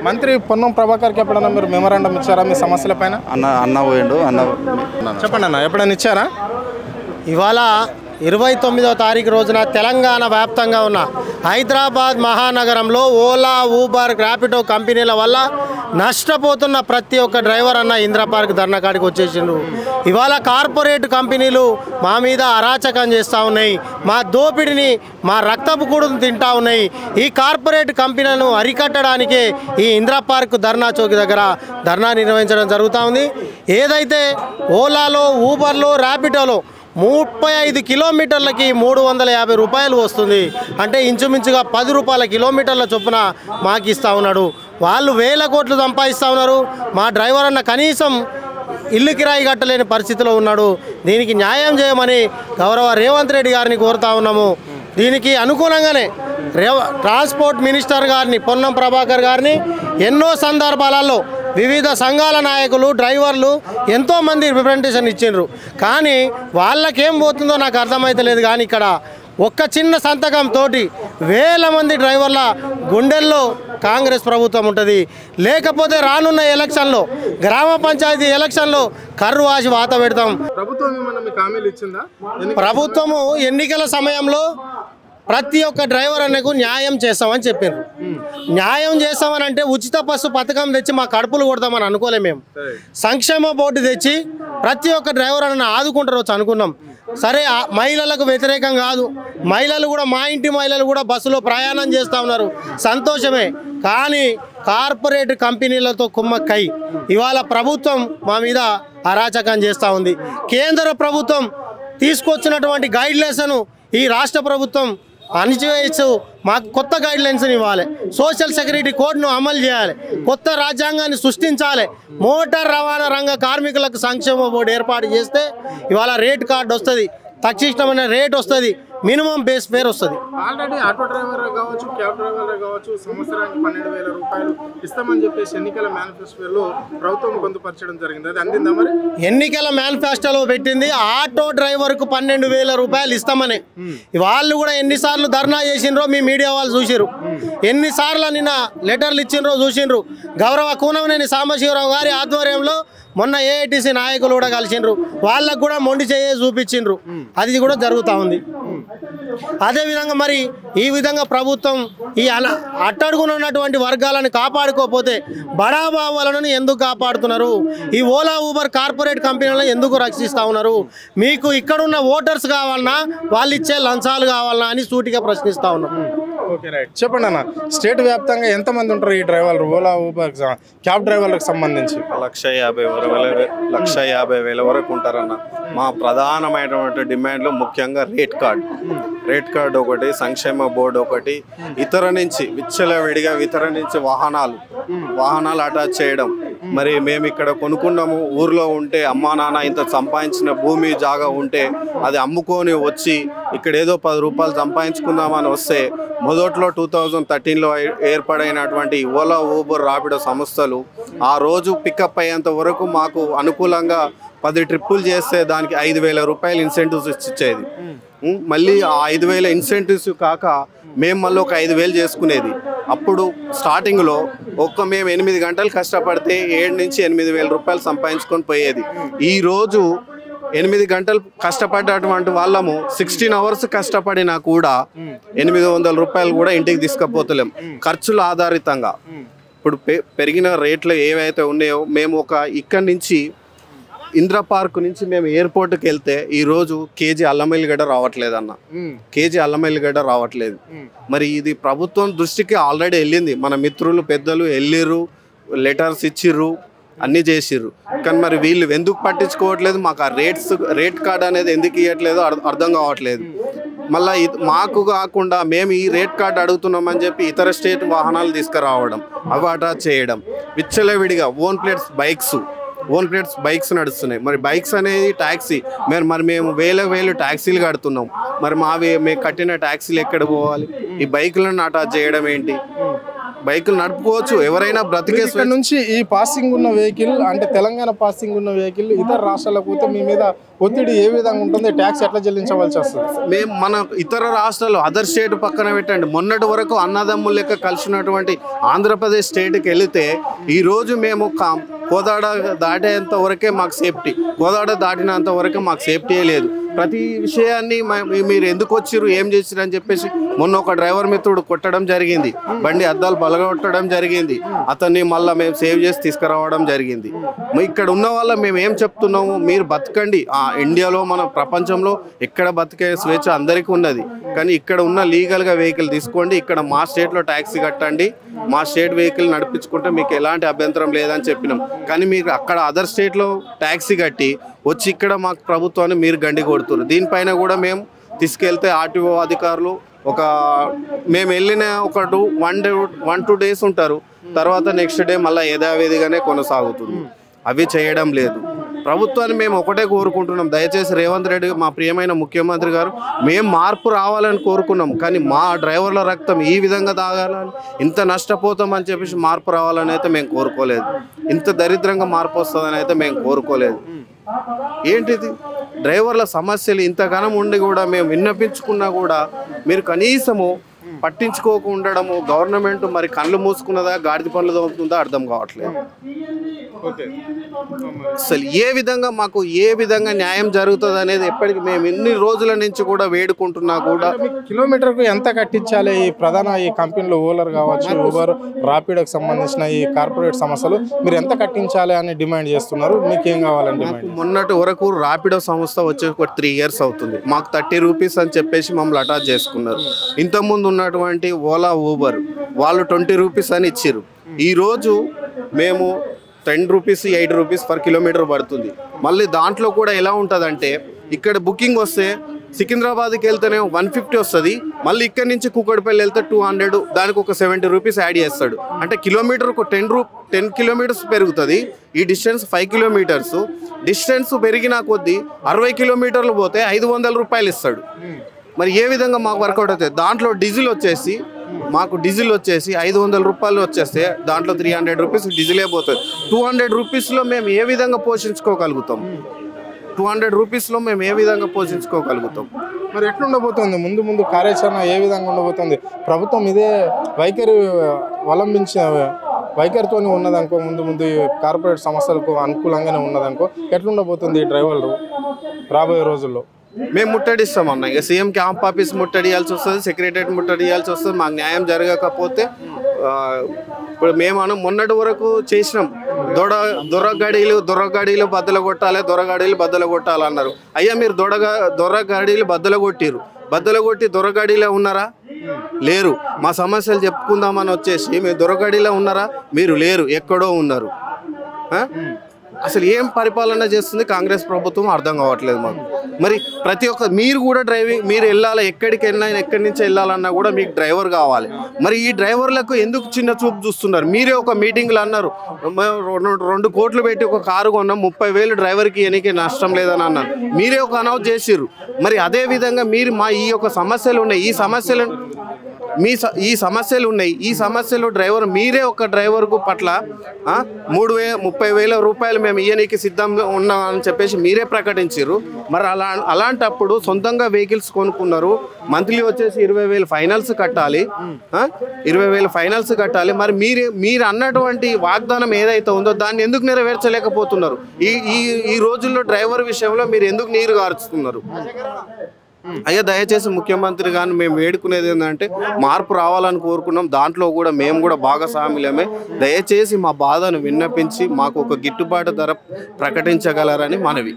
మంత్రి పొన్నం ప్రభాకర్కి ఎప్పుడన్నా మీరు మెమరాండం ఇచ్చారా మీ సమస్యల పైన? అన్న పోయిండు చెప్పండి అన్న, ఎప్పుడైనా ఇచ్చారా? ఇవాళ 29వ తారీఖు రోజున తెలంగాణ వ్యాప్తంగా ఉన్న హైదరాబాద్ మహానగరంలో ఓలా, ఊబర్, ర్యాపిడో కంపెనీల వల్ల నష్టపోతున్న ప్రతి ఒక్క డ్రైవర్ అన్న ఇందిరా పార్క్ ధర్నా కాడికి వచ్చేసిండ్రు. ఇవాళ కార్పొరేట్ కంపెనీలు మా మీద అరాచకం చేస్తూ ఉన్నాయి, మా దోపిడిని, మా రక్తపు కూడును తింటా ఉన్నాయి. ఈ కార్పొరేట్ కంపెనీలను అరికట్టడానికే ఈ ఇందిరా పార్క్ ధర్నా చౌక్ దగ్గర ధర్నా నిర్వహించడం జరుగుతూ ఉంది. ఏదైతే ఓలాలో, ఊబర్లో, ర్యాపిడోలో 35 కిలోమీటర్లకి 350 రూపాయలు వస్తుంది. అంటే ఇంచుమించుగా 10 రూపాయల కిలోమీటర్ల చొప్పున మాకు ఇస్తూ ఉన్నాడు. వాళ్ళు వేల కోట్లు సంపాదిస్తూ ఉన్నారు. మా డ్రైవర్ అన్న కనీసం ఇల్లు కిరాయి కట్టలేని పరిస్థితిలో ఉన్నాడు. దీనికి న్యాయం చేయమని గౌరవ రేవంత్ రెడ్డి గారిని కోరుతా ఉన్నాము. దీనికి అనుకూలంగానే ట్రాన్స్పోర్ట్ మినిస్టర్ గారిని, పొన్నం ప్రభాకర్ గారిని ఎన్నో సందర్భాలలో వివిధ సంఘాల నాయకులు, డ్రైవర్లు ఎంతోమంది రిప్రజెంటేషన్ ఇచ్చిండ్రు. కానీ వాళ్ళకేం పోతుందో నాకు అర్థమైతలేదు. కానీ ఇక్కడ ఒక్క చిన్న సంతకంతో వేల మంది డ్రైవర్ల గుండెల్లో కాంగ్రెస్ ప్రభుత్వం ఉంటుంది. లేకపోతే రానున్న ఎలక్షన్లో, గ్రామ పంచాయతీ ఎలక్షన్లో కర్రు వాసి వాత పెడతాం. ప్రభుత్వము ఎన్నికల సమయంలో ప్రతి ఒక్క డ్రైవర్ అన్నకు న్యాయం చేస్తామని చెప్పారు. న్యాయం చేస్తామని అంటే ఉచిత బస్సు పథకం తెచ్చి మా కడుపులు కొడతామని అనుకోలే. మేము సంక్షేమ బోర్డు తెచ్చి ప్రతి ఒక్క డ్రైవర్ అన్న ఆదుకుంటారు అనుకున్నాం. సరే, మహిళలకు వ్యతిరేకం కాదు, మహిళలు కూడా, మా ఇంటి మహిళలు కూడా బస్సులో ప్రయాణం చేస్తూ ఉన్నారు, సంతోషమే. కానీ కార్పొరేట్ కంపెనీలతో కుమ్మక్కై ఇవాళ ప్రభుత్వం మా మీద అరాచకం చేస్తూ ఉంది. కేంద్ర ప్రభుత్వం తీసుకొచ్చినటువంటి గైడ్లైన్స్ను ఈ రాష్ట్ర ప్రభుత్వం అణిచివేయచ్చు. మాకు కొత్త గైడ్లైన్స్ని ఇవ్వాలి, సోషల్ సెక్యూరిటీ కోడ్ను అమలు చేయాలి, కొత్త రాజ్యాంగాన్ని సృష్టించాలి. మోటార్ రవాణా రంగ కార్మికులకు సంక్షేమ బోర్డు ఏర్పాటు చేస్తే ఇవాళ రేట్ కార్డు వస్తుంది, తక్షిష్టమైన రేట్ వస్తుంది, మినిమం బేస్ ఫేర్ వస్తుంది. ఆల్రెడీ ఆటో డ్రైవర్ కావచ్చు, క్యాబ్ డ్రైవర్ కావచ్చు, సంవత్సరానికి 12,000 రూపాయలు ఇస్తామని చెప్పేసి ఎన్నికల మేనిఫెస్టోలో ప్రభుత్వం పొందుపరచడం జరిగింది. అది అందిందా మరి? ఎన్నికల మేనిఫెస్టోలో పెట్టింది ఆటో డ్రైవర్కు 12,000 రూపాయలు ఇస్తామని. వాళ్ళు కూడా ఎన్నిసార్లు ధర్నా చేసిండ్రో మీ మీడియా వాళ్ళు చూసిర్రు, ఎన్నిసార్లు నిన్న లెటర్లు ఇచ్చిండ్రో చూసిండ్రు. గౌరవ కూనంనేని సాంబశివరావు గారి ఆధ్వర్యంలో మొన్న ఏఐటీసీ నాయకులు కూడా కలిసిండ్రు, వాళ్ళకు కూడా మొండి చేయ చూపించిండ్రు. అది కూడా జరుగుతూ ఉంది. అదేవిధంగా మరి ఈ విధంగా ప్రభుత్వం ఈ అట్టడుగునున్నటువంటి వర్గాలను కాపాడుకోకపోతే బడాబాబులను ఎందుకు కాపాడుతున్నారు? ఈ ఓలా, ఊబర్ కార్పొరేట్ కంపెనీలను ఎందుకు రక్షిస్తూ ఉన్నారు? మీకు ఇక్కడున్న ఓటర్స్ కావాలన్నా, వాళ్ళు ఇచ్చే లంచాలు కావాలన్నా అని సూటిగా ప్రశ్నిస్తూ ఉన్నాం. Okay, right. చెప్పండి అన్న, స్టేట్ వ్యాప్తంగా ఎంతమంది ఉంటారు ఈ డ్రైవర్లు, ఓలా, ఊబర్, క్యాబ్ డ్రైవర్లకు సంబంధించి? 1,50,000 వరకు ఉంటారన్న. మా ప్రధానమైనటువంటి డిమాండ్లు ముఖ్యంగా రేట్ కార్డు ఒకటి, సంక్షేమ బోర్డు ఒకటి, ఇతర నుంచి విచ్చలవిడిగా ఇతర నుంచి వాహనాలు అటాచ్ చేయడం. మరి మేము ఇక్కడ కొనుక్కున్నాము, ఊర్లో ఉంటే అమ్మా నాన్న ఇంత సంపాదించిన భూమి జాగా ఉంటే అది అమ్ముకొని వచ్చి ఇక్కడ ఏదో 10 రూపాయలు సంపాదించుకుందామని వస్తే మొదట్లో 2013లో ఏర్పడైనటువంటి ఓలా, ఊబర్, ర్యాపిడో సంస్థలు ఆ రోజు పికప్ అయ్యేంత వరకు మాకు అనుకూలంగా 10 ట్రిప్పులు చేస్తే దానికి 5,000 రూపాయలు ఇన్సెంటివ్స్ ఇచ్చేది. మళ్ళీ ఆ 5,000 ఇన్సెంటివ్స్ కాక మేము మళ్ళీ ఒక 5,000 చేసుకునేది. అప్పుడు స్టార్టింగ్లో మేము 8 గంటలు కష్టపడితే 7 నుంచి 8,000 రూపాయలు సంపాదించుకొని పోయేది. ఈరోజు 8 గంటలు కష్టపడ్డటువంటి వాళ్ళము 16 అవర్స్ కష్టపడినా కూడా 800 రూపాయలు కూడా ఇంటికి తీసుకుపోతలేం, ఖర్చుల ఆధారితంగా. ఇప్పుడు పెరిగిన రేట్లు ఏవైతే ఉన్నాయో మేము ఇక్కడి నుంచి ఇందిరా పార్క్ నుంచి మేము ఎయిర్పోర్ట్కి వెళ్తే ఈరోజు కేజీ అల్లం ఎల్లిగడ్డ రావట్లేదు. మరి ఇది ప్రభుత్వం దృష్టికి ఆల్రెడీ వెళ్ళింది, మన మిత్రులు పెద్దలు వెళ్ళిర్రు, లెటర్స్ ఇచ్చిర్రు, అన్నీ చేసిర్రు. కానీ మరి వీళ్ళు ఎందుకు పట్టించుకోవట్లేదు? మాకు ఆ రేట్ కార్డ్ అనేది ఎందుకు ఇవ్వట్లేదో అర్థం కావట్లేదు. మళ్ళీ మాకు కాకుండా మేము ఈ రేట్ కార్డు అడుగుతున్నామని చెప్పి ఇతర స్టేట్ వాహనాలు తీసుకురావడం, అవి అటాచ్ చేయడం, విచ్చలవిడిగా ఓన్ ప్లేట్స్ బైక్స్ నడుస్తున్నాయి. మరి బైక్స్ అనేది ట్యాక్సీ, మేము వేల ట్యాక్సీలు కడుతున్నాం. మరి మేము కట్టిన ట్యాక్సీలు ఎక్కడ పోవాలి? ఈ బైకులను అటాచ్ చేయడం ఏంటి? బైకులు నడుపుకోవచ్చు, ఎవరైనా బ్రతికే ఇక్కడ నుంచి ఈ పాసింగ్ ఉన్న వెహికల్ అంటే తెలంగాణ పాసింగ్ ఉన్న వెహికల్ ఇతర రాష్ట్రాలకు పోతే మీ మీద ఒత్తిడి ఏ విధంగా ఉంటుంది, ట్యాక్స్ ఎట్లా చెల్లించవలసి వస్తుంది? మేము మన ఇతర రాష్ట్రాలు అదర్ స్టేట్ పక్కన పెట్టండి, మొన్నటి వరకు అన్నదమ్ముల లెక్క కలిసినటువంటి ఆంధ్రప్రదేశ్ స్టేట్కి వెళితే ఈరోజు మేము కోదాడ దాటేంత వరకే మాకు సేఫ్టీ, కోదాడ దాటినంత వరకే మాకు సేఫ్టీ లేదు. ప్రతి విషయాన్ని మీరు ఎందుకు వచ్చిర్రు, ఏం చేసిరు అని చెప్పేసి మొన్న ఒక డ్రైవర్ మిత్రుడు కొట్టడం జరిగింది, బండి అద్దాలు పలగొట్టడం జరిగింది, అతన్ని మళ్ళీ మేము సేవ్ చేసి తీసుకురావడం జరిగింది. ఇక్కడ ఉన్న వాళ్ళ మేము ఏం చెప్తున్నాము, మీరు బతకండి, ఇండియాలో మన ప్రపంచంలో ఎక్కడ బతికే స్వేచ్ఛ అందరికీ ఉన్నది, కానీ ఇక్కడ ఉన్న లీగల్గా వెహికల్ తీసుకోండి, ఇక్కడ మా స్టేట్లో ట్యాక్సీ కట్టండి, మా స్టేట్ వెహికల్ నడిపించుకుంటే మీకు ఎలాంటి అభ్యంతరం లేదని చెప్పినాం. కానీ మీరు అక్కడ అదర్ స్టేట్లో ట్యాక్సీ కట్టి వచ్చి ఇక్కడ మాకు ప్రభుత్వాన్ని మీరు గండి కొడుతున్నారు. దీనిపైన కూడా మేము తీసుకెళ్తే ఆర్టీఓ అధికారులు మేము వెళ్ళిన ఒక 1-2 డేస్ ఉంటారు, తర్వాత నెక్స్ట్ డే మళ్ళీ యథావిధిగానే కొనసాగుతుంది. అవి చేయడం లేదు. ప్రభుత్వాన్ని మేము ఒకటే కోరుకుంటున్నాం, దయచేసి రేవంత్ రెడ్డి మా ప్రియమైన ముఖ్యమంత్రి గారు, మేము మార్పు రావాలని కోరుకున్నాం, కానీ మా డ్రైవర్ల రక్తం ఈ విధంగా తాగాలని, ఇంత నష్టపోతామని చెప్పేసి మార్పు రావాలని అయితే మేము కోరుకోలేదు, ఇంత దరిద్రంగా మార్పు వస్తుందని అయితే మేము కోరుకోలేదు. ఏంటిది డ్రైవర్ల సమస్యలు ఇంతగానం ఉండి కూడా మేము విన్నపించుకున్నా కూడా మీరు కనీసము పట్టించుకోకుండా ఉండడము, గవర్నమెంట్ మరి కళ్ళు మూసుకున్నదా గాడిద పనులు తోముతుందా అర్థం కావట్లేదు. అసలు ఏ విధంగా న్యాయం జరుగుతుంది అనేది ఎప్పటికీ మేము ఇన్ని రోజుల నుంచి కూడా వేడుకుంటున్నా కూడా. కిలోమీటర్కు ఎంత కట్టించాలి ఈ ప్రధాన ఈ కంపెనీలు ఓలర్ కావచ్చు, ఊబర్, రాపిడోకి సంబంధించిన ఈ కార్పొరేట్ సమస్యలు మీరు ఎంత కట్టించాలి అని డిమాండ్ చేస్తున్నారు? మీకు ఏం కావాలండి? మొన్నటి వరకు రాపిడో సంస్థ వచ్చి ఒక 3 years అవుతుంది, మాకు 30 రూపీస్ అని చెప్పేసి మమ్మల్ని అటాచ్ చేసుకున్నారు. ఇంతకుముందు ఉన్నటువంటి ఓలా, ఊబర్ వాళ్ళు 20 రూపీస్ అని ఇచ్చారు. ఈరోజు మేము 10 రూపీస్ 8 రూపీస్ పర్ కిలోమీటర్ పడుతుంది. మళ్ళీ దాంట్లో కూడా ఎలా ఉంటుందంటే ఇక్కడ బుకింగ్ వస్తే సికింద్రాబాద్కి వెళ్తేనే 150 వస్తుంది, మళ్ళీ ఇక్కడ నుంచి కూకట్పల్లి వెళ్తే 200, దానికి ఒక 70 రూపీస్ యాడ్ చేస్తాడు. అంటే కిలోమీటర్కు 10 కిలోమీటర్స్ పెరుగుతుంది. ఈ డిస్టెన్స్ 5 కిలోమీటర్స్, డిస్టెన్స్ పెరిగిన కొద్దీ 60 కిలోమీటర్లు పోతే 500 రూపాయలు ఇస్తాడు. మరి ఏ విధంగా మాకు వర్కౌట్ అవుతుంది? దాంట్లో డీజిల్ వచ్చేసి 500 రూపాయలు వచ్చేస్తే దాంట్లో 300 రూపీస్ డీజిలే పోతుంది. 200 రూపీస్లో మేము ఏ విధంగా పోషించుకోగలుగుతాం? 200 రూపీస్లో మేము ఏ విధంగా పోషించుకోగలుగుతాం? మరి ఎట్లుండబోతుంది ముందు కార్యాచరణ ఏ విధంగా ఉండబోతుంది? ప్రభుత్వం ఇదే వైఖరి అవలంబించిన వైఖరితో ఉన్నదనుకో, ముందు కార్పొరేట్ సమస్యలకు అనుకూలంగానే ఉన్నదనుకో, ఎట్లుండబోతుంది ఈ డ్రైవర్లు రాబోయే రోజుల్లో? మేము ముట్టడిస్తాం అన్న, ఇక సీఎం క్యాంప్ ఆఫీస్ ముట్టడియాల్సి వస్తుంది, సెక్రటరియట్ ముట్టడియాల్సి వస్తుంది. మాకు న్యాయం జరగకపోతే ఇప్పుడు మేము మొన్నటి వరకు చేసినాం, దొరగాడీలు బద్దలు కొట్టాలన్నారు. అయ్యా మీరు దొరగాడీలు బద్దలు కొట్టి దొరగాడీలో ఉన్నారా? లేరు. మా సమస్యలు చెప్పుకుందామని వచ్చేసి మీరు దొరగాడీలో ఉన్నారా? మీరు లేరు, ఎక్కడో ఉన్నారు. అసలు ఏం పరిపాలన చేస్తుంది కాంగ్రెస్ ప్రభుత్వం అర్థం కావట్లేదు మాకు. మరి ప్రతి ఒక్క మీరు కూడా మీరు వెళ్ళాలి, ఎక్కడికి వెళ్ళినా ఎక్కడి నుంచి వెళ్ళాలన్నా కూడా మీకు డ్రైవర్ కావాలి. మరి ఈ డ్రైవర్లకు ఎందుకు చిన్న చూపు చూస్తున్నారు? మీరే ఒక మీటింగ్లో అన్నారు 2 కోట్లు పెట్టి ఒక కారు కొన్నాం, 30,000 డ్రైవర్కి ఎనికి నష్టం లేదని అన్నారు. మీరే ఒక అనౌన్స్ చేసిర్రు. మరి అదే విధంగా మీరు మా ఈ యొక్క సమస్యలు ఉన్నాయి, ఈ సమస్యలు డ్రైవర్ మీరే ఒక డ్రైవర్కు పట్ల 30,000 రూపాయలు మేము ఇయ్యనీకి సిద్ధంగా ఉన్నామని చెప్పేసి మీరే ప్రకటించారు. మరి అలాంటప్పుడు సొంతంగా వెహికల్స్ కొనుక్కున్నారు, మంత్లీ వచ్చేసి 20,000 ఫైనల్స్ కట్టాలి, 20,000 ఫైనల్స్ కట్టాలి. మరి మీరు అన్నటువంటి వాగ్దానం ఏదైతే ఉందో దాన్ని ఎందుకు నెరవేర్చలేకపోతున్నారు? ఈ రోజుల్లో డ్రైవర్ విషయంలో మీరు ఎందుకు నీరు గారుస్తున్నారు? అయ్యా దయచేసి ముఖ్యమంత్రి గారిని మేము వేడుకునేది ఏంటంటే మార్పు రావాలని కోరుకున్నాం, దాంట్లో కూడా మేము కూడా భాగస్వాములమే. దయచేసి మా బాధను విన్నపించి మాకు ఒక గిట్టుబాటు ధర ప్రకటించగలరని మనవి.